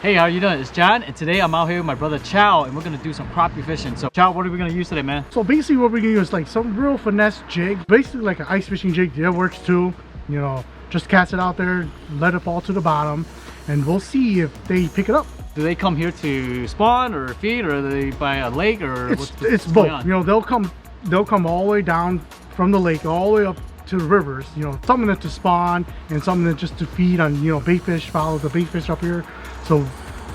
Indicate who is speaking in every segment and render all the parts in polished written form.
Speaker 1: Hey, how you doing? It's John, and today I'm out here with my brother Chao, and we're gonna do some crappie fishing. So, Chao, what are we gonna use today, man?
Speaker 2: So basically what we're gonna use is like some real finesse jig, basically like an ice fishing jig. That works too. You know, just cast it out there, let it fall to the bottom, and we'll see if they pick it up.
Speaker 1: Do they come here to spawn or feed, or are they by a lake, or
Speaker 2: it's both. You know, they'll come all the way down from the lake all the way up to the rivers. You know, some of them to spawn and some of them just to feed on, you know, bait fish, follow the bait fish up here. So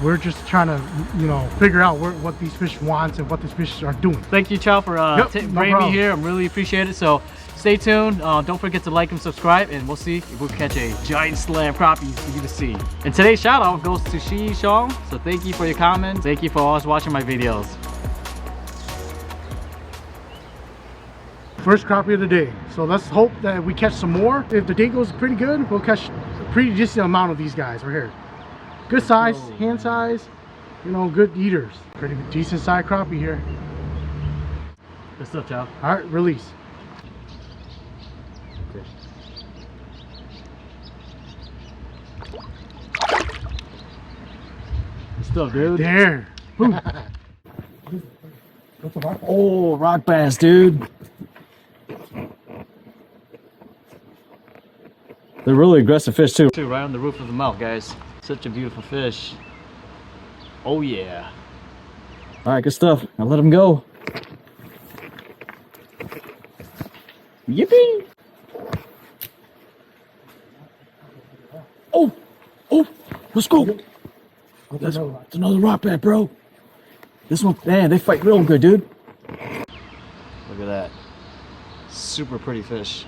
Speaker 2: we're just trying to, you know, figure out what these fish wants and what these fish are doing.
Speaker 1: Thank you, Chao, for bringing me here. I really appreciate it. So stay tuned. Don't forget to like and subscribe, and we'll see if we can catch a giant slam crappie for you to see. And today's shout out goes to Chao. So thank you for your comments. Thank you for always watching my videos.
Speaker 2: First crappie of the day. So let's hope that we catch some more. If the day goes pretty good, we'll catch a pretty decent amount of these guys right here. Good size, hand size, you know, good eaters. Pretty decent size crappie here.
Speaker 1: Good stuff, Chao.
Speaker 2: All right, release.
Speaker 1: Okay. Good stuff, dude.
Speaker 2: There.
Speaker 1: Oh, rock bass, dude. They're really aggressive fish too. Right on the roof of the mouth, guys. Such a beautiful fish. Oh yeah. All right, good stuff. Now let him go. Yippee! Oh, let's go. That's another rock bat, bro. This one, man, they fight real good, dude. Look at that. Super pretty fish.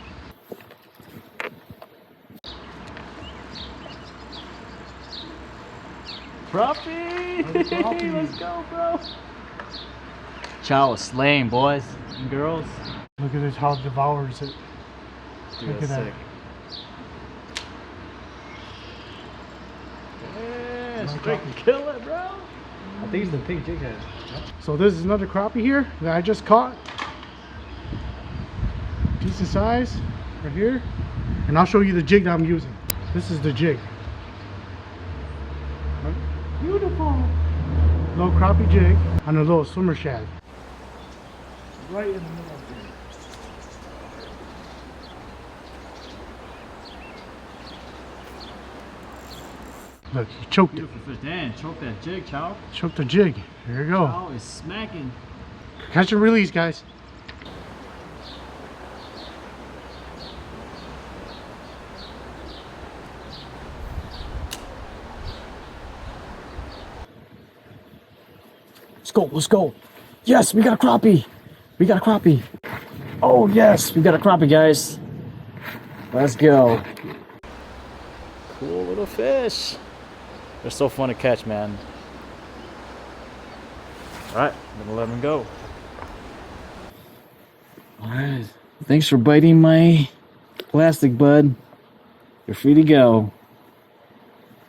Speaker 1: Crappie! Let's go, bro. Chao is slaying, boys and girls.
Speaker 2: Look at this, how it devours it.
Speaker 1: Dude,
Speaker 2: Look at that.
Speaker 1: sick. Yeah, she freaking kill it, bro. I think it's the pink jig head.
Speaker 2: So this is another crappie here that I just caught. Decent size, right here. And I'll show you the jig that I'm using. This is the jig. Beautiful little crappie jig on a little swimmer shad. Right in the middle of there. Look, he choked it.
Speaker 1: Beautiful fish. Damn, choke that jig, Chao.
Speaker 2: Choked the jig. Here you go.
Speaker 1: Chao is smacking.
Speaker 2: Catch and release, guys.
Speaker 1: Let's go. Yes, we got a crappie. We got a crappie. Oh, yes, we got a crappie, guys. Let's go. Cool little fish. They're so fun to catch, man. All right, I'm gonna let them go. All right, thanks for biting my plastic, bud. You're free to go.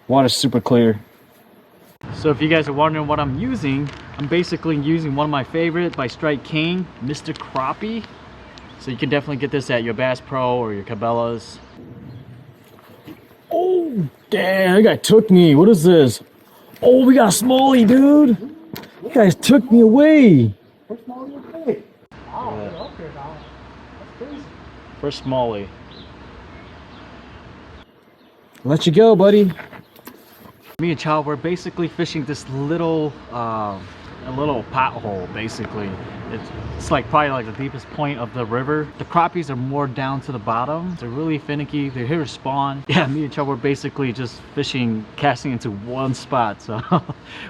Speaker 1: Water's super clear. So if you guys are wondering what I'm using, I'm basically using one of my favorite by Strike King, Mr. Crappie. So you can definitely get this at your Bass Pro or your Cabela's. Oh, damn, that guy took me. What is this? Oh, we got a smallie, dude. You guys took me away.
Speaker 2: First smallie of the day. Wow, you're up there now. That's crazy.
Speaker 1: First smallie. Let you go, buddy. Me and Chao, we're basically fishing this little a little pothole, basically. It's like probably like the deepest point of the river. The crappies are more down to the bottom. They're really finicky. They're here to spawn. Yeah, me and Chao, we're basically just fishing, casting into one spot. So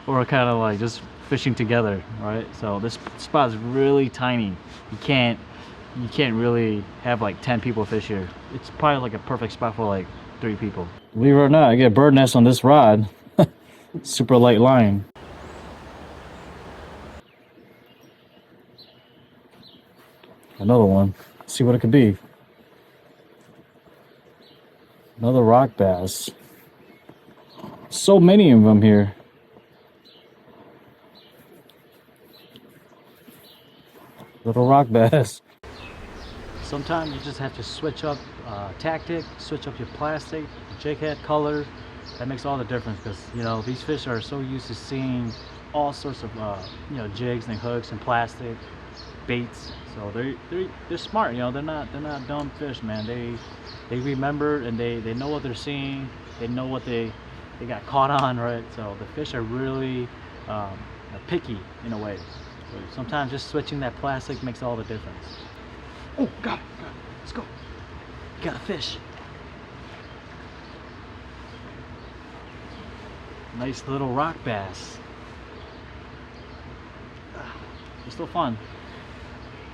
Speaker 1: we're kind of like just fishing together, right? So this spot is really tiny. You can't really have like 10 people fish here. It's probably like a perfect spot for like 3 people. Believe it or not, I get a bird nest on this rod. Super light line. Another one. Let's see what it could be. Another rock bass. So many of them here. Little rock bass. Sometimes you just have to switch up tactic, switch up your plastic, jig head color, that makes all the difference, because you know these fish are so used to seeing all sorts of you know, jigs and hooks and plastic baits. So they're smart, you know. They're not dumb fish, man. They remember, and they know what they're seeing. They know what they got caught on, right? So the fish are really picky in a way. So sometimes just switching that plastic makes all the difference. Oh, got it. Let's go. You got a fish. Nice little rock bass. They're still fun.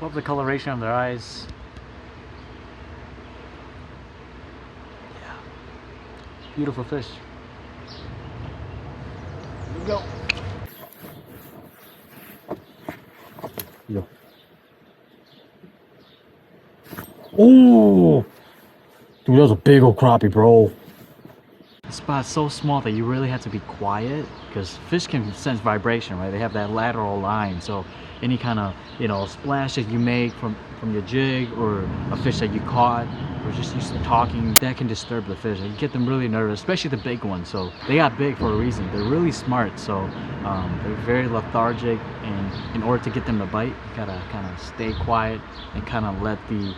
Speaker 1: Love the coloration of their eyes. Yeah. Beautiful fish. Here we go. Yo. Oh, dude, that was a big old crappie, bro. The spot's so small that you really have to be quiet, because fish can sense vibration, right? They have that lateral line, so any kind of, you know, splash that you make from your jig, or a fish that you caught, or just used to talking, that can disturb the fish and get them really nervous, especially the big ones. So they got big for a reason. They're really smart, so they're very lethargic, and in order to get them to bite, you gotta kind of stay quiet and kind of let the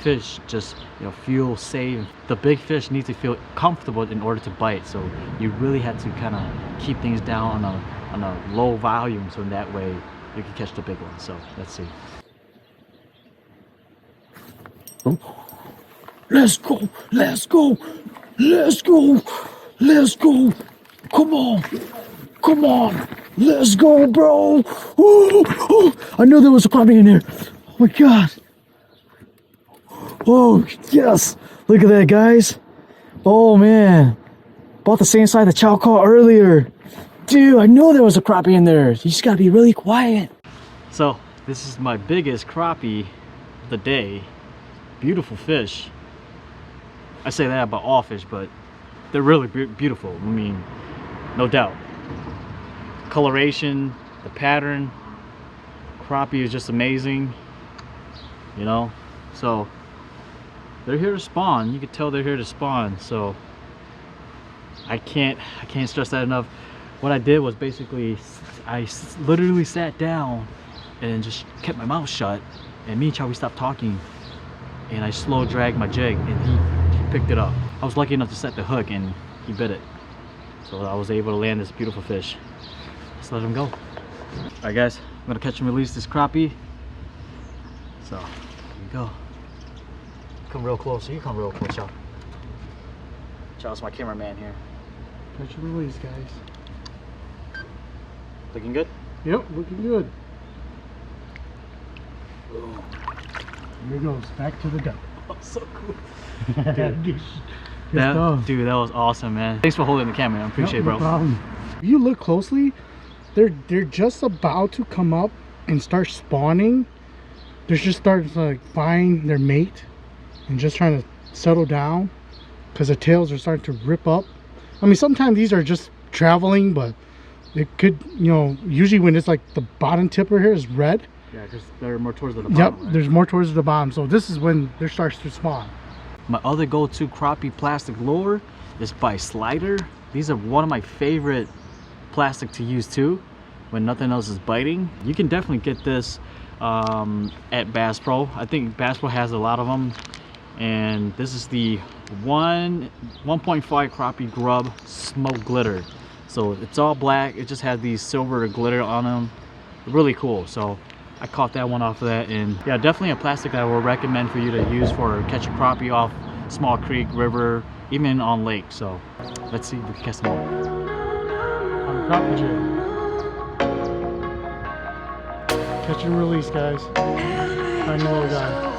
Speaker 1: fish just, you know, feel safe. The big fish need to feel comfortable in order to bite, so you really have to kind of keep things down on a low volume, so in that way you can catch the big one. So let's see. Oh. Let's go, let's go, let's go, let's go. Come on, let's go, bro. Ooh, oh, I knew there was a crappie in there. Oh my god. Oh yes, look at that, guys. Oh man, about the same size that Chao caught earlier. Dude, I know there was a crappie in there. You just gotta be really quiet. So this is my biggest crappie of the day. Beautiful fish. I say that about all fish, but they're really beautiful. I mean, no doubt. Coloration, the pattern, crappie is just amazing, you know. So they're here to spawn. You can tell they're here to spawn. So I can't stress that enough. What I did was basically I literally sat down and just kept my mouth shut, and me and Chao, we stopped talking, and I slow dragged my jig, and he picked it up. I was lucky enough to set the hook, and he bit it, so I was able to land this beautiful fish. Let's let him go. All right, guys, I'm gonna catch and release this crappie. So here we go. Come real close. You come real close, Chao. Chao's my cameraman here.
Speaker 2: Catch and release, guys.
Speaker 1: Looking good?
Speaker 2: Yep, looking good. Here it goes, back to the dump.
Speaker 1: Oh, so cool.
Speaker 2: Dude,
Speaker 1: dude, that was awesome, man. Thanks for holding the camera. I appreciate it, bro.
Speaker 2: No problem. If you look closely, they're just about to come up and start spawning. They're just starting to like find their mate and just trying to settle down, because the tails are starting to rip up. I mean, sometimes these are just traveling, but it could, you know, usually when it's like the bottom tip right here is red.
Speaker 1: Yeah, because they're more towards the bottom.
Speaker 2: Yep,
Speaker 1: right?
Speaker 2: there's more towards the bottom. So this is when there starts to spawn.
Speaker 1: My other go-to crappie plastic lure is by Slider. These are one of my favorite plastic to use too, when nothing else is biting. You can definitely get this at Bass Pro. I think Bass Pro has a lot of them. And this is the 1.5 crappie grub smoke glitter. So it's all black. It just has these silver glitter on them. Really cool. So I caught that one off of that, and yeah, definitely a plastic that I will recommend for you to use for catching crappie off small creek, river, even on lake. So let's see if we can catch some more.
Speaker 2: On the crappie jig. Catch and release, guys. I know a guy.